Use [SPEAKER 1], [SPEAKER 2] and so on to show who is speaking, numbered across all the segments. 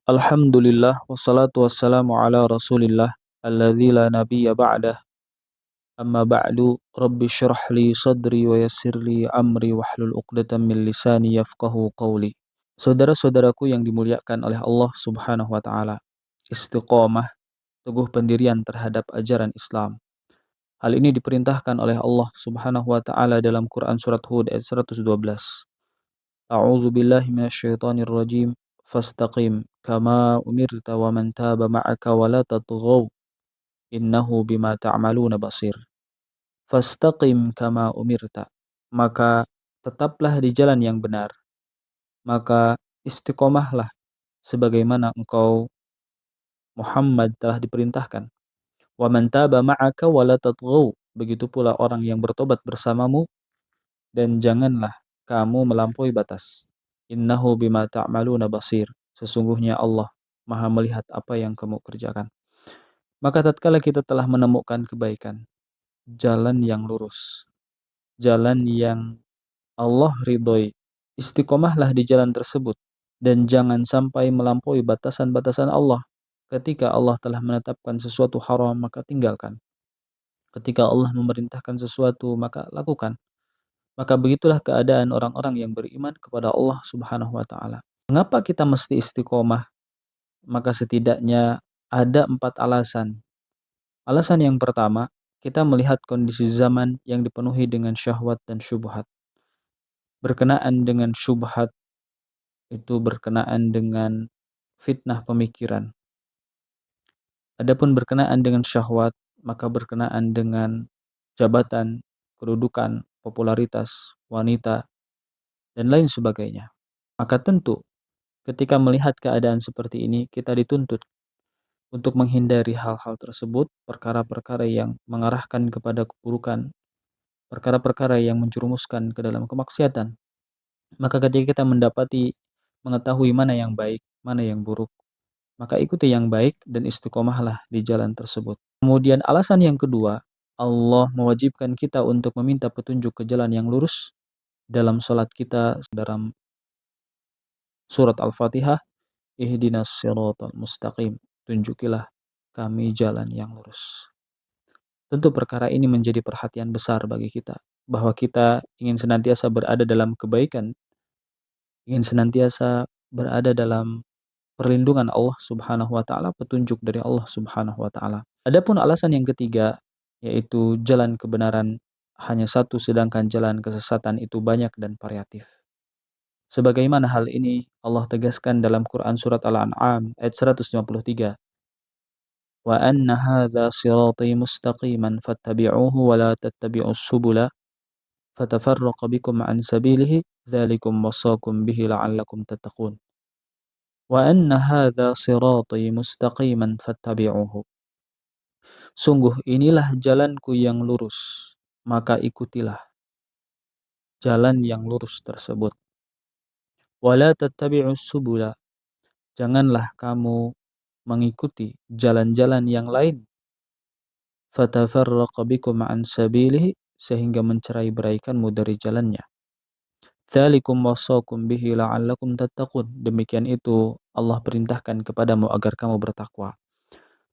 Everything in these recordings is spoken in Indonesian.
[SPEAKER 1] Alhamdulillah wassalatu wassalamu ala Rasulillah alladzi la nabiyya ba'dah. Amma ba'du, rabbi shrah li sadri wa yassir li amri wahlul 'uqdatam min lisani yafqahu qawli. Saudara-saudaraku yang dimuliakan oleh Allah Subhanahu wa taala, istiqomah, teguh pendirian terhadap ajaran Islam. Hal ini diperintahkan oleh Allah Subhanahu wa taala dalam Quran surat Hud ayat 112. A'udzu billahi minasyaitonir rajim. Fastaqim kama umirta wa man taba ma'aka wa la tatghaw innahu bima ta'maluna basir. Fastaqim kama umirta. Maka tetaplah di jalan yang benar. Maka istiqomahlah sebagaimana engkau Muhammad telah diperintahkan. Wa man taba ma'aka wa la tatghaw. Begitu pula orang yang bertobat bersamamu dan janganlah kamu melampaui batas. Innahu bima ta'maluna basir. Sesungguhnya Allah Maha melihat apa yang kamu kerjakan. Maka tatkala kita telah menemukan kebaikan, jalan yang lurus, jalan yang Allah ridhoi, istiqomahlah di jalan tersebut dan jangan sampai melampaui batasan-batasan Allah. Ketika Allah telah menetapkan sesuatu haram, maka tinggalkan. Ketika Allah memerintahkan sesuatu, maka lakukan. Maka begitulah keadaan orang-orang yang beriman kepada Allah Subhanahu wa taala. Mengapa kita mesti istiqomah? Maka setidaknya ada 4 alasan. Alasan yang pertama, kita melihat kondisi zaman yang dipenuhi dengan syahwat dan syubhat. Berkenaan dengan syubhat itu berkenaan dengan fitnah pemikiran. Adapun berkenaan dengan syahwat, maka berkenaan dengan jabatan, kedudukan, popularitas, wanita, dan lain sebagainya. Maka tentu ketika melihat keadaan seperti ini, kita dituntut untuk menghindari hal-hal tersebut, perkara-perkara yang mengarahkan kepada keburukan, perkara-perkara yang menjerumuskan ke dalam kemaksiatan. Maka ketika kita mengetahui mana yang baik, mana yang buruk, maka ikuti yang baik dan istiqomahlah di jalan tersebut. Kemudian alasan yang kedua, Allah mewajibkan kita untuk meminta petunjuk ke jalan yang lurus dalam salat kita dalam surat Al-Fatihah, ihdinas siratal mustaqim, tunjukilah kami jalan yang lurus. Tentu perkara ini menjadi perhatian besar bagi kita, bahwa kita ingin senantiasa berada dalam kebaikan, ingin senantiasa berada dalam perlindungan Allah Subhanahu wa taala, petunjuk dari Allah Subhanahu wa taala. Adapun alasan yang ketiga, yaitu jalan kebenaran hanya satu sedangkan jalan kesesatan itu banyak dan variatif. Sebagaimana hal ini Allah tegaskan dalam Quran surat Al-An'am ayat 153. Wa anna hadza sirati mustaqiman fattabi'uhu wa la tattabi'us subula fatafarraqa bikum an sabilihi dzalikum wasaqum bihi la'allakum tattaqun. Wa anna hadza sirati mustaqiman fattabi'uhu. Sungguh inilah jalanku yang lurus, maka ikutilah jalan yang lurus tersebut. Wa la tattabi'us subula. Janganlah kamu mengikuti jalan-jalan yang lain. Fatafarraqa bikum an sabilihi, sehingga mencerai-beraikanmu dari jalannya. Dzalikum wasaqum bihi la'allakum tattaqun. Demikian itu Allah perintahkan kepadamu agar kamu bertakwa.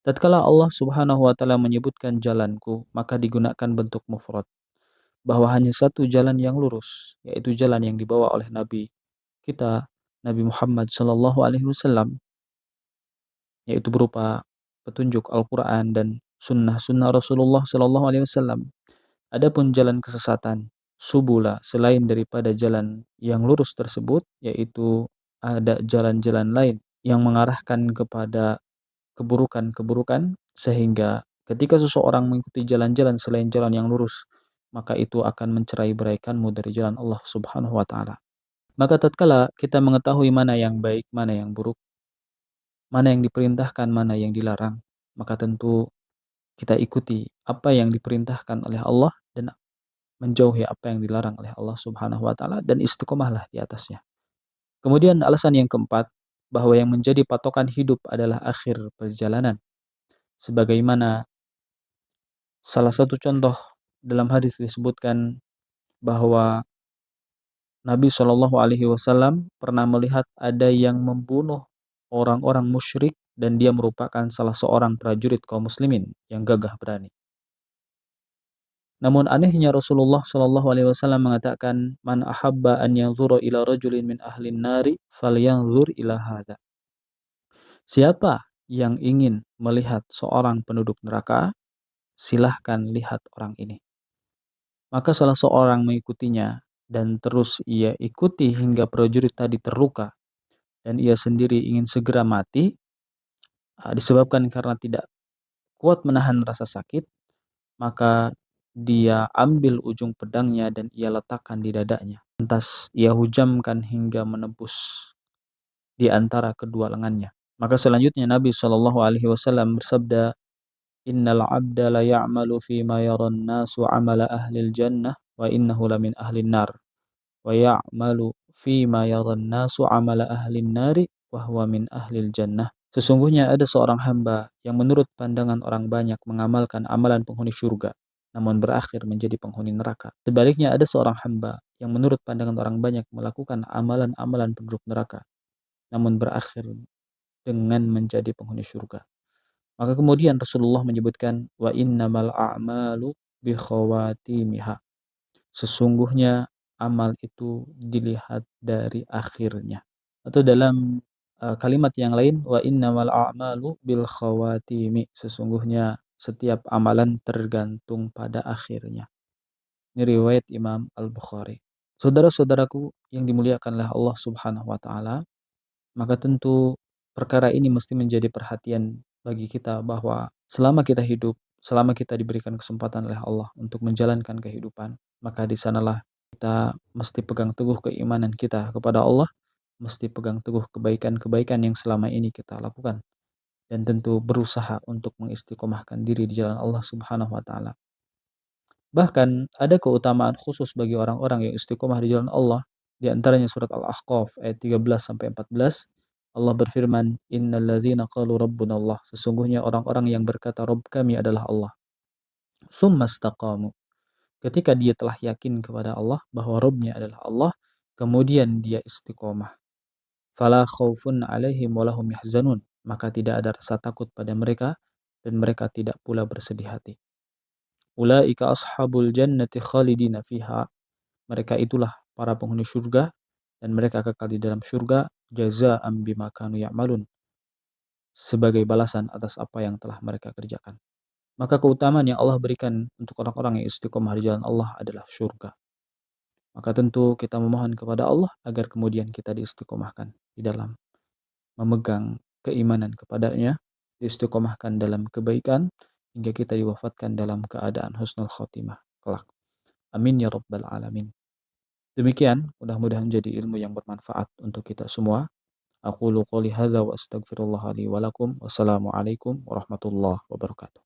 [SPEAKER 1] Tatkala Allah Subhanahu wa taala menyebutkan jalanku, maka digunakan bentuk mufrad, bahwa hanya satu jalan yang lurus, yaitu jalan yang dibawa oleh Nabi kita, Nabi Muhammad sallallahu alaihi wasallam, yaitu berupa petunjuk Al-Qur'an dan sunnah-sunnah Rasulullah sallallahu alaihi wasallam. Adapun jalan kesesatan, subula, selain daripada jalan yang lurus tersebut, yaitu ada jalan-jalan lain yang mengarahkan kepada keburukan-keburukan, sehingga ketika seseorang mengikuti jalan-jalan selain jalan yang lurus, maka itu akan mencerai-beraikanmu dari jalan Allah Subhanahu wa taala. Maka tatkala kita mengetahui mana yang baik, mana yang buruk, mana yang diperintahkan, mana yang dilarang, maka tentu kita ikuti apa yang diperintahkan oleh Allah dan menjauhi apa yang dilarang oleh Allah Subhanahu wa taala dan istiqomahlah di atasnya. Kemudian alasan yang keempat, bahwa yang menjadi patokan hidup adalah akhir perjalanan. Sebagaimana salah satu contoh dalam hadis disebutkan bahwa Nabi Shallallahu alaihi wasallam pernah melihat ada yang membunuh orang-orang musyrik dan dia merupakan salah seorang prajurit kaum muslimin yang gagah berani. Namun anehnya Rasulullah Shallallahu alaihi wasallam mengatakan, "Man ahabba an yanzura ila rajulin min ahlin nari falyanzur ila hadza." Siapa yang ingin melihat seorang penduduk neraka, silahkan lihat orang ini. Maka salah seorang mengikutinya dan terus ia ikuti hingga prajurit tadi terluka dan ia sendiri ingin segera mati, disebabkan karena tidak kuat menahan rasa sakit, maka dia ambil ujung pedangnya dan ia letakkan di dadanya. Lantas ia hujamkan hingga menembus di antara kedua lengannya. Maka selanjutnya Nabi Shallallahu alaihi wasallam bersabda, "Innal 'abda la ya'malu fi ma yara an-nasu 'amala ahlil jannah wa innahu la min ahlin nar wa ya'malu fi ma yara an-nasu 'amala ahlin nari wa huwa min ahlil jannah." Sesungguhnya ada seorang hamba yang menurut pandangan orang banyak mengamalkan amalan penghuni surga, namun berakhir menjadi penghuni neraka. Sebaliknya ada seorang hamba yang menurut pandangan orang banyak melakukan amalan-amalan penduduk neraka, namun berakhir dengan menjadi penghuni surga. Maka kemudian Rasulullah menyebutkan wa innamal a'malu bi khawatimiha. Sesungguhnya amal itu dilihat dari akhirnya. Atau dalam kalimat yang lain wa innamal a'malu bil khawatimi. Sesungguhnya setiap amalan tergantung pada akhirnya. Ini riwayat Imam Al-Bukhari. Saudara-saudaraku yang dimuliakan oleh Allah Subhanahu wa taala, maka tentu perkara ini mesti menjadi perhatian bagi kita bahwa selama kita hidup, selama kita diberikan kesempatan oleh Allah untuk menjalankan kehidupan, maka di sanalah kita mesti pegang teguh keimanan kita kepada Allah, mesti pegang teguh kebaikan-kebaikan yang selama ini kita lakukan, dan tentu berusaha untuk mengistiqomahkan diri di jalan Allah Subhanahu wa taala. Bahkan ada keutamaan khusus bagi orang-orang yang istiqomah di jalan Allah. Di antaranya surat Al-Ahqaf ayat 13 sampai 14. Allah berfirman, "Innalladzina qalu rabbunallah." Sesungguhnya orang-orang yang berkata Rabb kami adalah Allah. Tsumastaqamu. Ketika dia telah yakin kepada Allah bahwa Rabbnya adalah Allah, kemudian dia istiqomah. Fala khaufun alaihim walahum yahzanun. Maka tidak ada rasa takut pada mereka dan mereka tidak pula bersedih hati. Ulaika ashabul jannati khalidina fiha. Mereka itulah para penghuni surga dan mereka kekal di dalam surga jazaa'an bima kanu ya'malun, sebagai balasan atas apa yang telah mereka kerjakan. Maka keutamaan yang Allah berikan untuk orang-orang yang istiqomah di jalan Allah adalah surga. Maka tentu kita memohon kepada Allah agar kemudian kita diistiqomahkan di dalam memegang keimanan kepadanya, diistiqomahkan dalam kebaikan, hingga kita diwafatkan dalam keadaan husnul khotimah kelak. Amin ya rabbal alamin. Demikian, mudah-mudahan jadi ilmu yang bermanfaat untuk kita semua. Aqulu qouli hadza wa astaghfirullah li wa lakum. Wassalamualaikum warahmatullahi wabarakatuh.